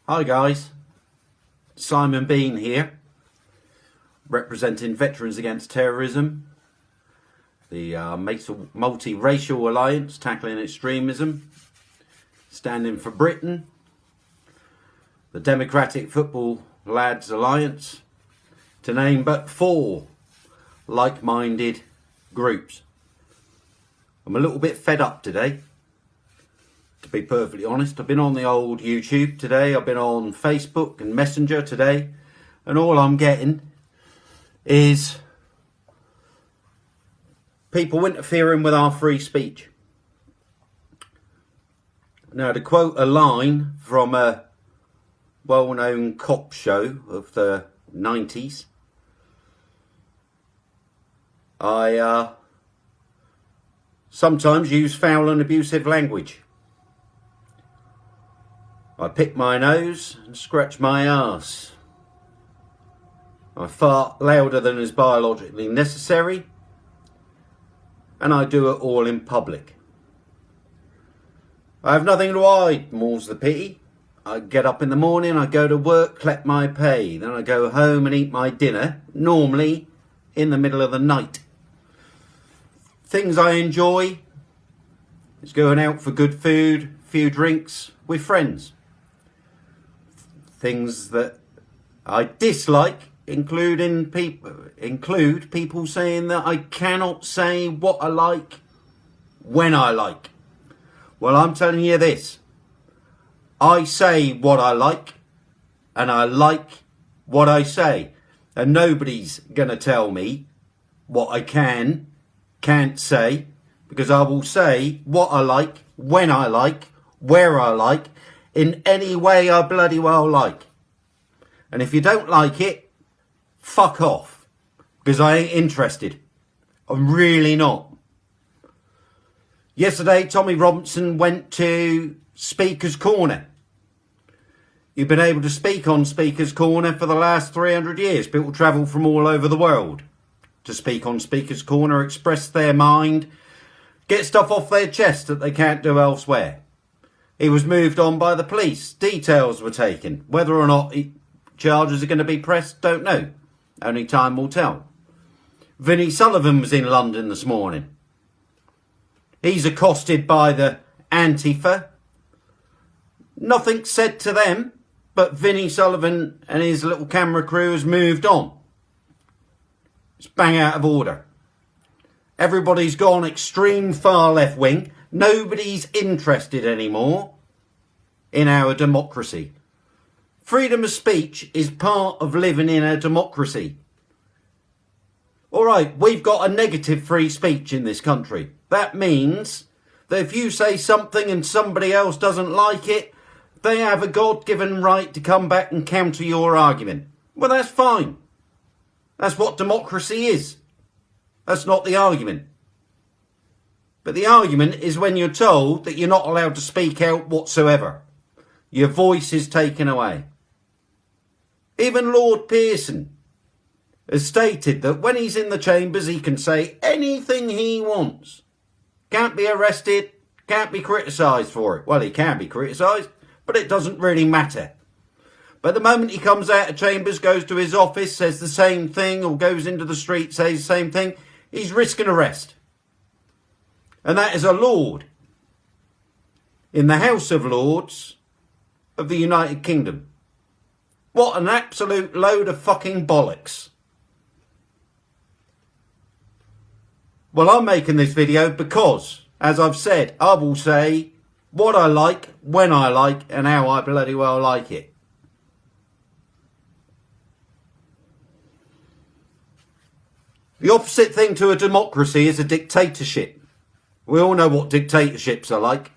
Hi guys, Simon Bean here, representing Veterans Against Terrorism, the multi-racial alliance tackling extremism, standing for Britain, the Democratic Football Lads Alliance, to name but 4 like-minded groups. I'm a little bit fed up today, to be perfectly honest. I've been on the old YouTube today, I've been on Facebook and Messenger today, and all I'm getting is people interfering with our free speech. Now, to quote a line from a well-known cop show of the 90s, I sometimes use foul and abusive language. I pick my nose and scratch my arse. I fart louder than is biologically necessary, and I do it all in public. I have nothing to hide, more's the pity. I get up in the morning, I go to work, collect my pay, then I go home and eat my dinner, normally in the middle of the night. Things I enjoy is going out for good food, a few drinks with friends. Things that I dislike include people saying that I cannot say what I like when I like. Well, I'm telling you this. I say what I like, and I like what I say. And nobody's going to tell me what I can't say, because I will say what I like, when I like, where I like, in any way I bloody well like. And if you don't like it, fuck off, because I ain't interested. I'm really not. Yesterday, Tommy Robinson went to Speaker's Corner. You've been able to speak on Speaker's Corner for the last 300 years. People travel from all over the world to speak on Speaker's Corner, express their mind, get stuff off their chest that they can't do elsewhere. He was moved on by the police. Details were taken. Whether or not charges are going to be pressed, don't know. Only time will tell. Vinnie Sullivan was in London this morning. He's accosted by the Antifa. Nothing said to them, but Vinnie Sullivan and his little camera crew has moved on. It's bang out of order. Everybody's gone extreme far left wing. Nobody's interested anymore in our democracy. Freedom of speech is part of living in a democracy. All right, we've got a negative free speech in this country. That means that if you say something and somebody else doesn't like it, they have a God-given right to come back and counter your argument. Well, that's fine. That's what democracy is. That's not the argument. But the argument is when you're told that you're not allowed to speak out whatsoever. Your voice is taken away. Even Lord Pearson has stated that when he's in the chambers, he can say anything he wants. Can't be arrested, can't be criticised for it. Well, he can be criticised, but it doesn't really matter. But the moment he comes out of chambers, goes to his office, says the same thing, or goes into the street, says the same thing, he's risking arrest. And that is a Lord in the House of Lords of the United Kingdom. What an absolute load of fucking bollocks. Well, I'm making this video because, as I've said, I will say what I like, when I like, and how I bloody well like it. The opposite thing to a democracy is a dictatorship. We all know what dictatorships are like.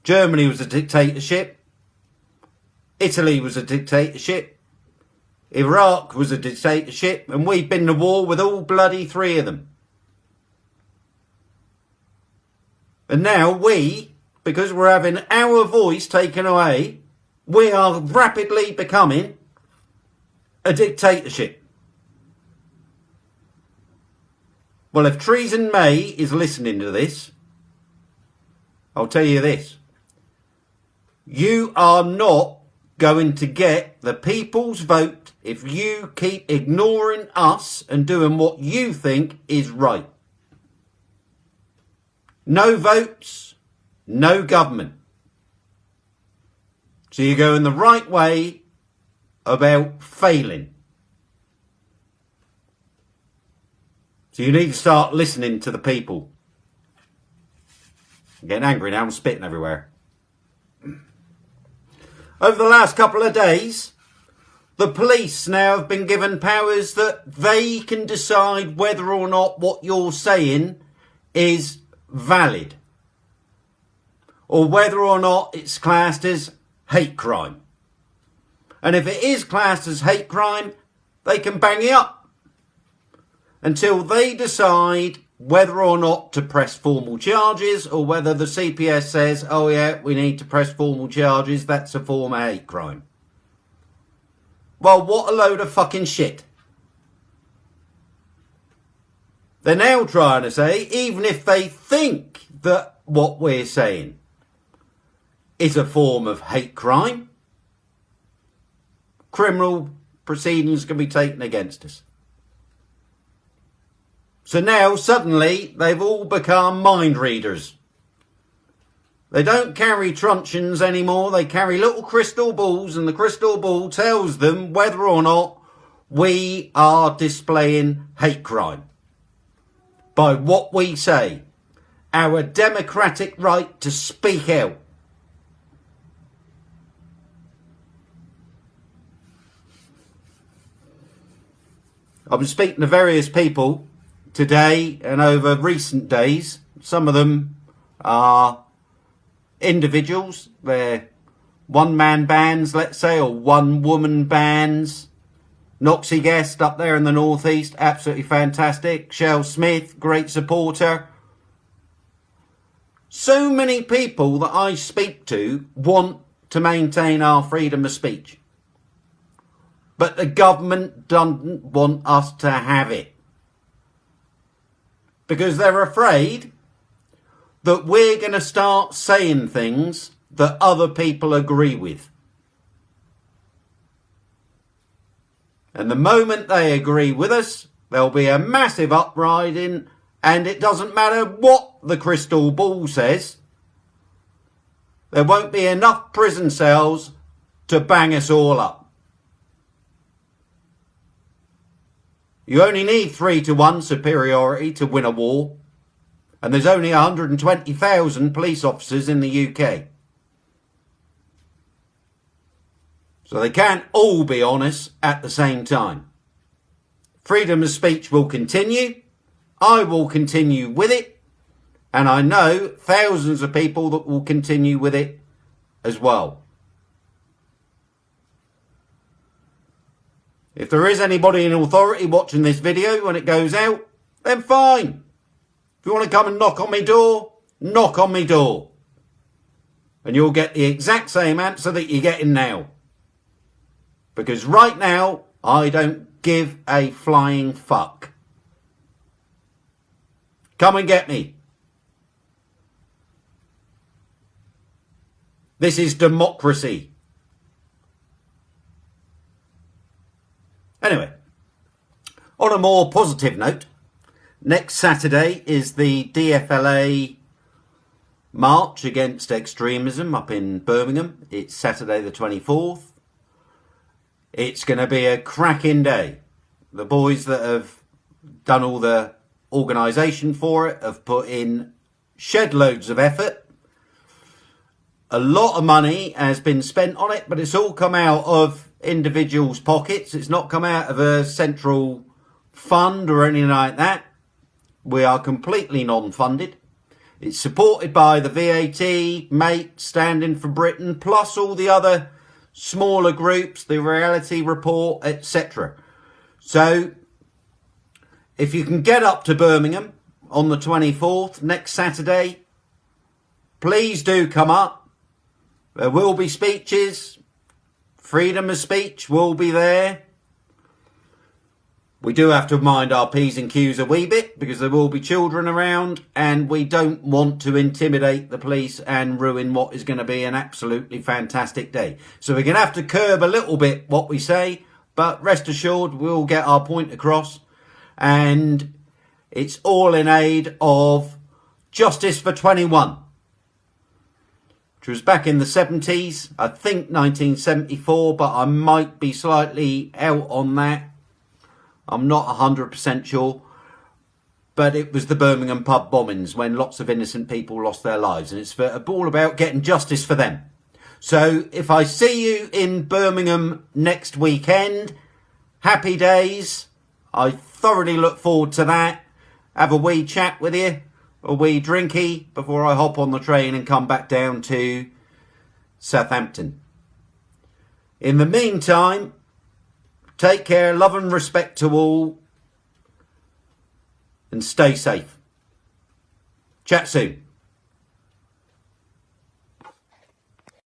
Germany was a dictatorship. Italy was a dictatorship. Iraq was a dictatorship. And we've been to war with all bloody 3 of them. And now we, because we're having our voice taken away, we are rapidly becoming a dictatorship. Well, if Treason May is listening to this, I'll tell you this. You are not going to get the people's vote if you keep ignoring us and doing what you think is right. No votes, no government. So you're going the right way about failing. So you need to start listening to the people. I'm getting angry now, I'm spitting everywhere. Over the last couple of days, the police now have been given powers that they can decide whether or not what you're saying is valid, or whether or not it's classed as hate crime. And if it is classed as hate crime, they can bang you up until they decide whether or not to press formal charges, or whether the CPS says, oh yeah, we need to press formal charges, that's a form of hate crime. Well, what a load of fucking shit. They're now trying to say, even if they think that what we're saying is a form of hate crime, criminal proceedings can be taken against us. So now, suddenly, they've all become mind readers. They don't carry truncheons anymore. They carry little crystal balls, and the crystal ball tells them whether or not we are displaying hate crime by what we say, our democratic right to speak out. I've been speaking to various people today and over recent days. Some of them are individuals. They're one-man bands, let's say, or one-woman bands. Noxie Guest up there in the northeast, absolutely fantastic. Shell Smith, great supporter. So many people that I speak to want to maintain our freedom of speech. But the government doesn't want us to have it. Because they're afraid that we're going to start saying things that other people agree with. And the moment they agree with us, there'll be a massive uprising, and it doesn't matter what the crystal ball says. There won't be enough prison cells to bang us all up. You only need 3-1 superiority to win a war. And there's only 120,000 police officers in the UK. So they can't all be honest at the same time. Freedom of speech will continue. I will continue with it. And I know thousands of people that will continue with it as well. If there is anybody in authority watching this video when it goes out, then fine. If you want to come and knock on my door, knock on my door. And you'll get the exact same answer that you're getting now. Because right now, I don't give a flying fuck. Come and get me. This is democracy. Anyway, on a more positive note, next Saturday is the DFLA March Against Extremism up in Birmingham. It's Saturday the 24th. It's going to be a cracking day. The boys that have done all the organisation for it have put in shed loads of effort. A lot of money has been spent on it, but it's all come out of individuals' pockets. It's not come out of a central fund or anything like that. We are completely non-funded. It's supported by the VAT, MATE, Standing for Britain, plus all the other smaller groups, the Reality Report, etc. So, if you can get up to Birmingham on the 24th, next Saturday, please do come up. There will be speeches. Freedom of speech will be there. We do have to mind our P's and Q's a wee bit because there will be children around, and we don't want to intimidate the police and ruin what is going to be an absolutely fantastic day. So we're going to have to curb a little bit what we say, but rest assured we'll get our point across, and it's all in aid of Justice for 21, which was back in the 70s, I think 1974, but I might be slightly out on that. I'm not 100% sure, but it was the Birmingham pub bombings when lots of innocent people lost their lives, and it's all about getting justice for them. So if I see you in Birmingham next weekend, happy days. I thoroughly look forward to that. Have a wee chat with you, a wee drinky before I hop on the train and come back down to Southampton. In the meantime, take care, love and respect to all, and stay safe. Chat soon.